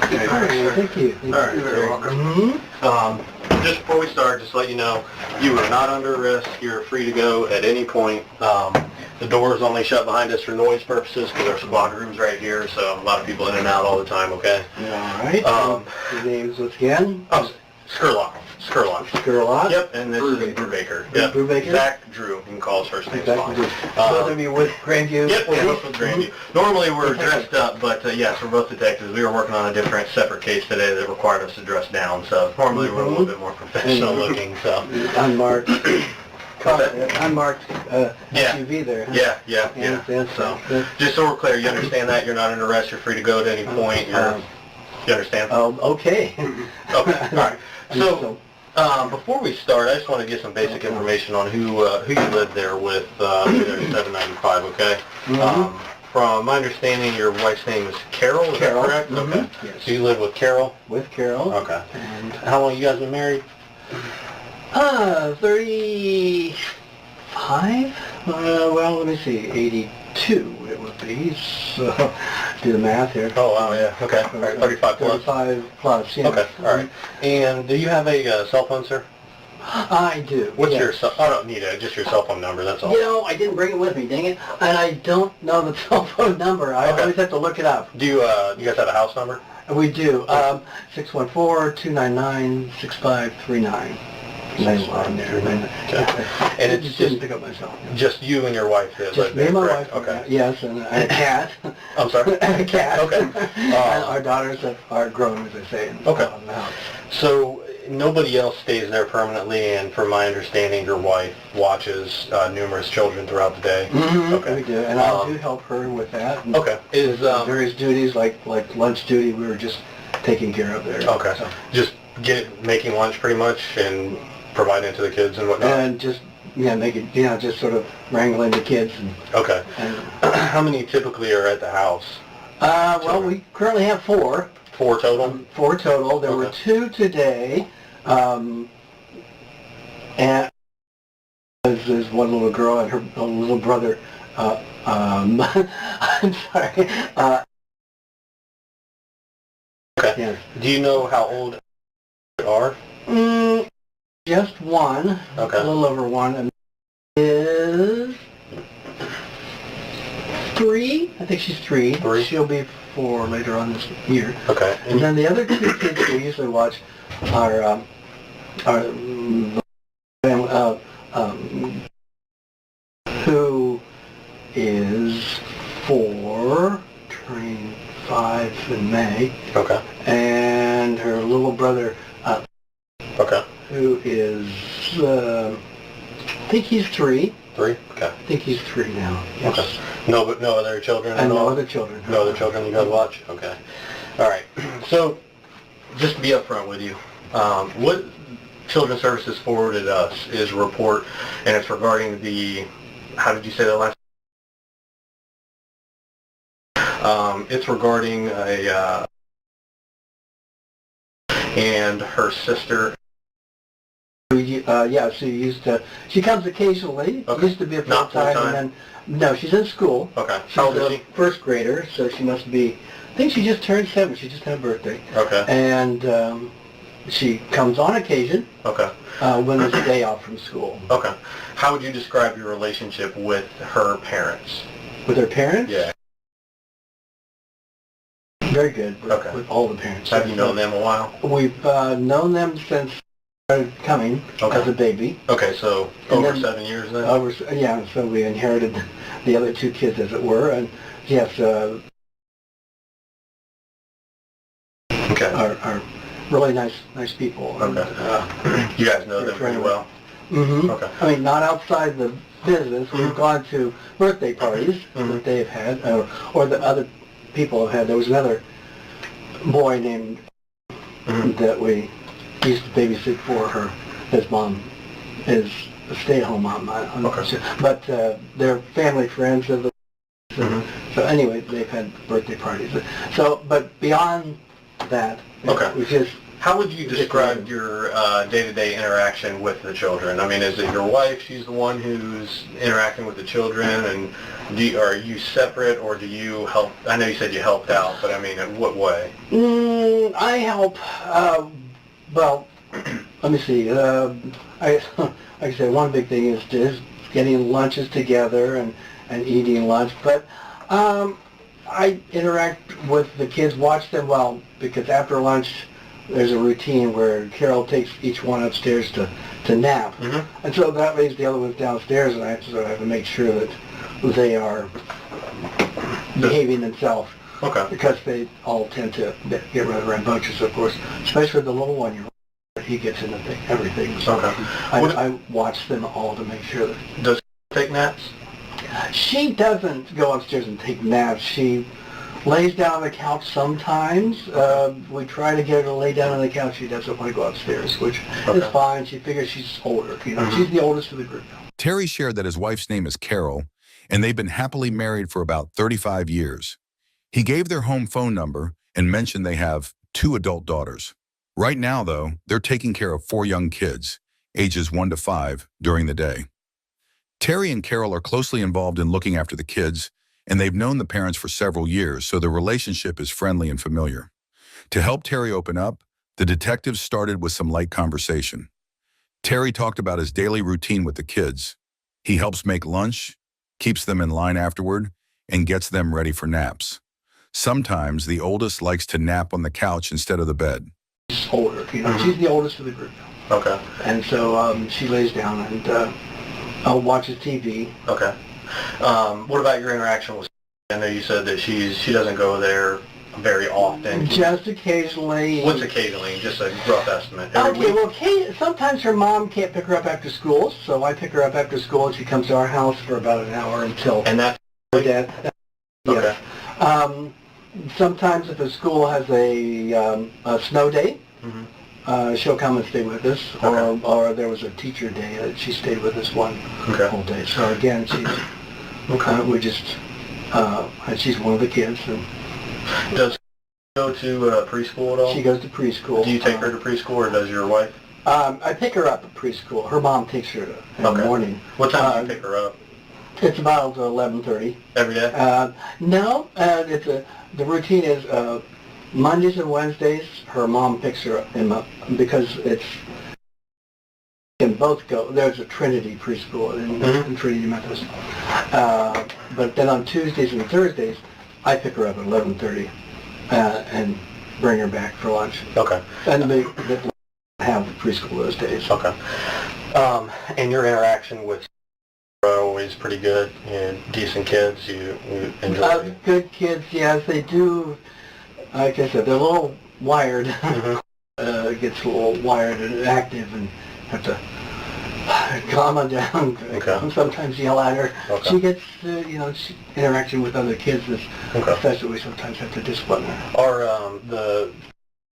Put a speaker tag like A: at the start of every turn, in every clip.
A: Okay.
B: All right, thank you.
A: All right, you're very welcome. Just before we start, just to let you know, you are not under arrest. You're free to go at any point. The door is only shut behind us for noise purposes because there's squad rooms right here, so a lot of people in and out all the time, okay?
B: All right. Your name's once again?
A: Oh, Skurlock.
B: Skurlock?
A: Yep, and this is Brubaker. Yep.
B: Brubaker?
A: Zach Drew. You can call his first name.
B: Zach Drew. Both of you with Grandview?
A: Yep, both with Grandview. Normally we're dressed up, but yes, we're both detectives. We were working on a different, separate case today that required us to dress down, so normally we're a little bit more professional looking, so.
B: Unmarked. Unmarked SUV there. Huh?
A: Yeah. So, just so we're clear, you understand that? You're not under arrest. You're free to go at any point. You understand?
B: Okay.
A: Okay, all right. So, before we start, I just want to get some basic information on who you lived there with through there in 795, okay? From my understanding, your wife's name is Carol, is that correct? Okay.
B: Yes.
A: So you live with Carol?
B: With Carol.
A: Okay.
B: And
A: how long you guys been married?
B: 35? Well, let me see, 82 it would be, so do the math here.
A: Oh, wow, yeah, okay. All right, 35 plus.
B: 35 plus, yeah.
A: Okay, all right. And do you have a cell phone, sir?
B: I do.
A: What's your cell? I don't need it, just your cell phone number, that's all.
B: You know, I didn't bring it with me, dang it, and I don't know the cell phone number. I always have to look it up.
A: Do you guys have a house number?
B: We do, 614-299-6539.
A: Okay. And it's
B: didn't pick up myself.
A: Just you and your wife that
B: Just me and my wife.
A: Okay.
B: Yes, and a cat.
A: I'm sorry?
B: And a cat.
A: Okay.
B: And our daughters are grown, as I say, in the house.
A: So nobody else stays there permanently, and from my understanding, your wife watches numerous children throughout the day.
B: Okay. We do, and I do help her with that. And
A: okay. Is
B: various duties like lunch duty, we were just taking care of there.
A: Okay. So. Just making lunch pretty much and providing it to the kids and whatnot.
B: And just just sort of wrangling the kids. And,
A: okay. And how many typically are at the house?
B: Well, we currently have 4.
A: 4 total?
B: 4 total. There were 2 today. And there's one little girl and her little brother. I'm sorry.
A: Okay.
B: Yeah.
A: Do you know how old they are?
B: Just one.
A: Okay.
B: A little over 1. And is 3. I think she's 3.
A: 3. She'll
B: be 4 later on this year.
A: Okay.
B: And then the other 2 kids we usually watch are who is 4, turning 5 in May.
A: Okay.
B: And her little brother,
A: okay.
B: who is, I think he's 3.
A: 3? Okay.
B: I think he's 3 now. Yes.
A: Okay. No other children at all?
B: No other children.
A: No other children you guys watch? Okay. All right. So, just to be upfront with you, what Children's Services forwarded us is a report, and it's regarding the, how did you say that last? It's regarding a, and her sister.
B: Yeah, she comes occasionally.
A: Okay.
B: Used to be a full-time, and then, no, she's in school.
A: Okay.
B: She's
A: How old is
B: a
A: she?
B: first grader, so she must be, I think she just turned 7. She just had a birthday.
A: Okay.
B: And she comes on occasion.
A: Okay.
B: When there's a day off from school.
A: Okay. How would you describe your relationship with her parents?
B: With her parents?
A: Yeah.
B: Very good.
A: Okay.
B: With all the parents.
A: Have you known them a while?
B: We've known them since started coming as a baby.
A: Okay, so over 7 years then?
B: Yeah, so we inherited the other 2 kids, as it were, and yes,
A: okay.
B: are really nice people.
A: Okay. And, you guys know them pretty well?
B: Mm-hmm.
A: Okay.
B: I mean, not outside the business. We've gone to birthday parties that they've had, or the other people have had. There was another boy named that we used to babysit for her. His mom is a stay-at-home mom.
A: Okay.
B: But they're family friends of the. So anyway, they've had birthday parties. So, but beyond that,
A: okay.
B: we just
A: How would you describe your day-to-day interaction with the children? I mean, is it your wife? She's the one who's interacting with the children, and are you separate, or do you help? I know you said you helped out, but I mean, in what way?
B: I help. Well, let me see. Like I said, one big thing is just getting lunches together and eating lunch. But I interact with the kids, watch them well, because after lunch there's a routine where Carol takes each one upstairs to nap. Mm-hmm. And so that leaves the other ones downstairs, and I have to make sure that they are behaving themselves.
A: Okay.
B: Because they all tend to get rather rambunctious, of course, especially the little one. He gets into everything. So
A: okay.
B: I watch them all to make sure that...
A: Does she take naps?
B: She doesn't go upstairs and take naps. She lays down on the couch sometimes. We try to get her to lay down on the couch. She doesn't want to go upstairs, which is fine. She figures she's older. Mm-hmm. She's the oldest of the group.
C: Terry shared that his wife's name is Carol, and they've been happily married for about 35 years. He gave their home phone number and mentioned they have 2 adult daughters. Right now, though, they're taking care of 4 young kids, ages 1 to 5, during the day. Terry and Carol are closely involved in looking after the kids, and they've known the parents for several years, so the relationship is friendly and familiar. To help Terry open up, the detectives started with some light conversation. Terry talked about his daily routine with the kids. He helps make lunch, keeps them in line afterward, and gets them ready for naps. Sometimes the oldest likes to nap on the couch instead of the bed.
B: She's older, mm-hmm. She's the oldest of the group.
A: Okay.
B: And so she lays down and watches TV.
A: Okay. What about your interaction with? I know you said that she doesn't go there very often.
B: Just occasionally.
A: What's occasionally? Just a rough estimate.
B: Okay, well, sometimes her mom can't pick her up after school, so I pick her up after school, and she comes to our house for about an hour until.
A: And that's
B: her dad.
A: Okay.
B: Yes. Sometimes if the school has a snow day, mm-hmm. She'll come and stay with us. Okay. Or there was a teacher day that she stayed with us one whole day. So again, we just she's one of the kids. And
A: does she go to preschool at all?
B: She goes to preschool.
A: Do you take her to preschool, or does your wife?
B: I pick her up at preschool. Her mom takes her in the morning.
A: What time do you pick her up?
B: It's about 11:30.
A: Every day?
B: No, the routine is Mondays and Wednesdays. Her mom picks her up because it's can both go. There's a Trinity preschool in Trinity Methodist, but then on Tuesdays and Thursdays, I pick her up at 11:30 and bring her back for lunch.
A: Okay.
B: And they have preschool those days.
A: Okay. And your interaction with are always pretty good, decent kids, you enjoy
B: good kids, yes, they do. Like I said, they're a little wired. Mm-hmm. Gets a little wired and active, and have to calm her down. Okay. Sometimes yell at her. Okay. She gets, interaction with other kids, especially we sometimes have to discipline her.
A: Does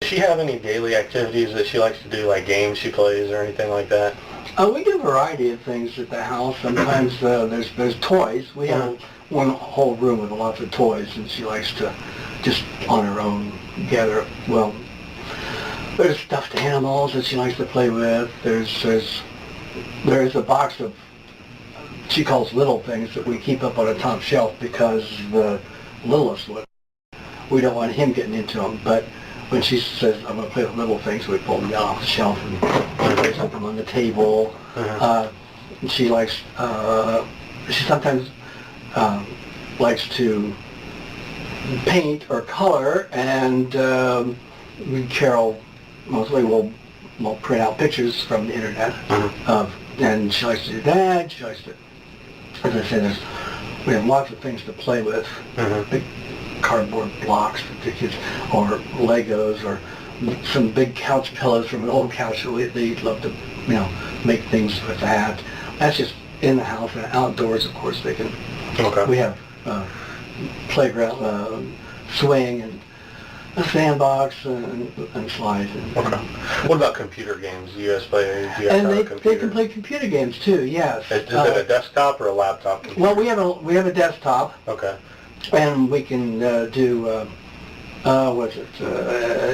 A: she have any daily activities that she likes to do, like games she plays or anything like that?
B: We do a variety of things at the house. Sometimes there's toys. We have one whole room with lots of toys, and she likes to just on her own gather. Well, there's stuffed animals that she likes to play with. There's a box of she calls little things that we keep up on a top shelf because the littlest one, we don't want him getting into them. But when she says, I'm going to play with little things, we pull them down off the shelf and put them on the table. She likes, she sometimes likes to paint or color, and Carol mostly will print out pictures from the internet. And she likes to do that. She likes to, as I said, we have lots of things to play with. Big cardboard blocks for the kids, or Legos, or some big couch pillows from an old couch. They love to, make things with that. That's just in the house. And outdoors, of course, they can. Okay. We have playground, swing, and a sandbox, and slides.
A: Okay. What about computer games? Do you guys play?
B: And they can play computer games too. Yes.
A: Is it a desktop or a laptop computer?
B: Well, we have a desktop.
A: Okay.
B: And we can do Was it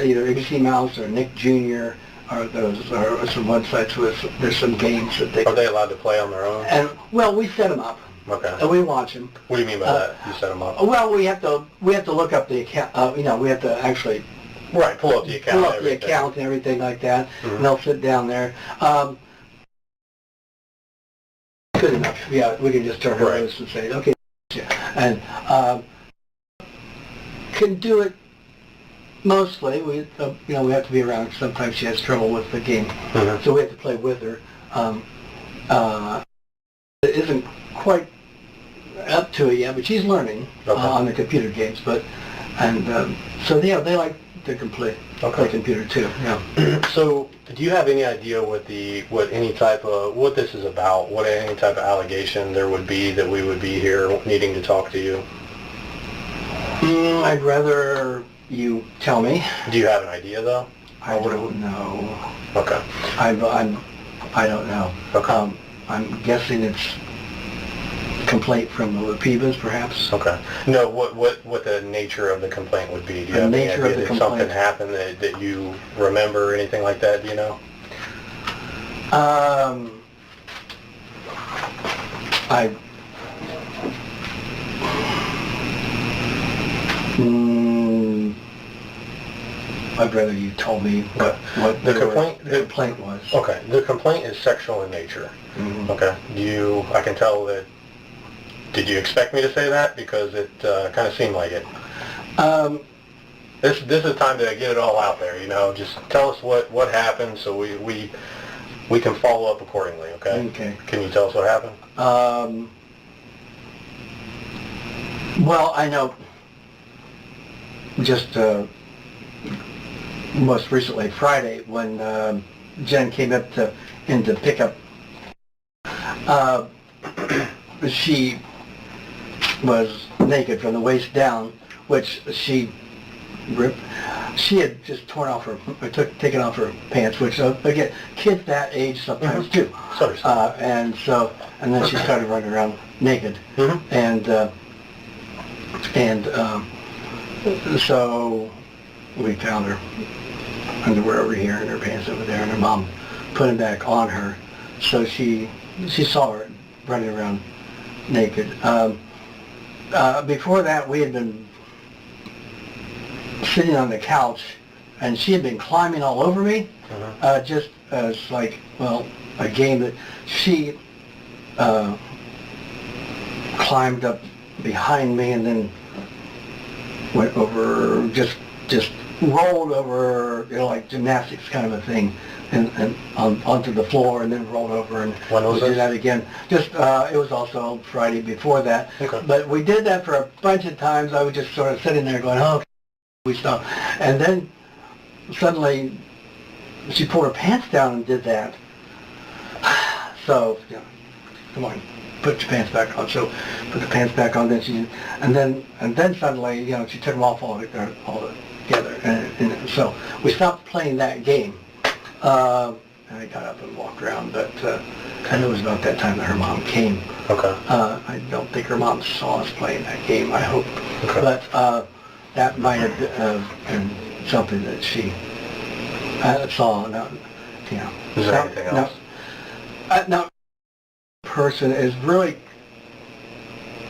B: either ABC Mouse or Nick Jr. or those or some websites with there's some games that they.
A: Are they allowed to play on their own?
B: And well, we set them up.
A: Okay.
B: And we watch them.
A: What do you mean by that? You set them up?
B: Well, we have to look up the account. We have to actually
A: Right, pull up the account.
B: pull up the account and everything like that.
A: Mm-hmm.
B: And they'll sit down there. Good enough. Yeah, we can just turn our nose and say, okay, and can do it mostly. We we have to be around. Sometimes she has trouble with the game, so we have to play with her. It isn't quite up to it yet, but she's learning on the computer games. But so yeah, they like to play computer too. Yeah.
A: So, do you have any idea what any type of what this is about? What any type of allegation there would be that we would be here needing to talk to you?
B: I'd rather you tell me.
A: Do you have an idea though?
B: I don't know.
A: Okay.
B: I don't know.
A: Okay.
B: I'm guessing it's complaint from the Lapivas, perhaps.
A: Okay. No, what the nature of the complaint would be? Do you have any idea that something happened that you remember or anything like that? Do you know?
B: I'd rather you told me what the complaint was.
A: Okay. The complaint is sexual in nature.
B: Mm-hmm.
A: Okay. I can tell that. Did you expect me to say that? Because it kind of seemed like it. This is time to get it all out there. Just tell us what happened so we can follow up accordingly. Okay.
B: Okay.
A: Can you tell us what happened?
B: Well, I know. Just most recently, Friday, when Jen came up in to pick up, she was naked from the waist down, which she ripped. She had just taken off her pants, which again, kids that age sometimes do. And then she started running around naked, and so we found her underwear over here and her pants over there, and her mom put them back on her. So she saw her running around naked. Before that, we had been sitting on the couch, and she had been climbing all over me, just as a game that she climbed up behind me and then went over, just rolled over, like gymnastics kind of a thing, and onto the floor, and then rolled over, and we did that again. Just it was also Friday before that.
A: Okay.
B: But we did that for a bunch of times. I was just sort of sitting there going, "Oh, we stopped," and then suddenly she pulled her pants down and did that. So, come on, put your pants back on. So, put the pants back on. And then suddenly, she took them off all together. And so we stopped playing that game. And I got up and walked around, but and it was about that time that her mom came.
A: Okay.
B: I don't think her mom saw us playing that game. I hope.
A: Okay.
B: But that might have been something that she saw.
A: Is there anything else?
B: Now, person is really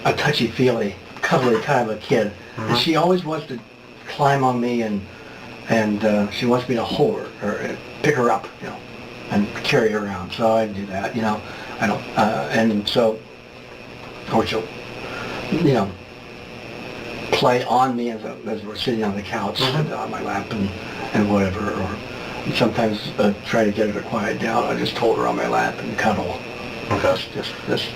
B: a touchy-feely, cuddly kind of a kid, and she always wants to climb on me, and she wants me to hold her or pick her up, and carry her around. So I do that, I don't, and so, or she'll, play on me as we're sitting on the couch, and on my lap and whatever, or sometimes try to get her to quiet down. I just hold her on my lap and cuddle.
A: Okay.
B: Just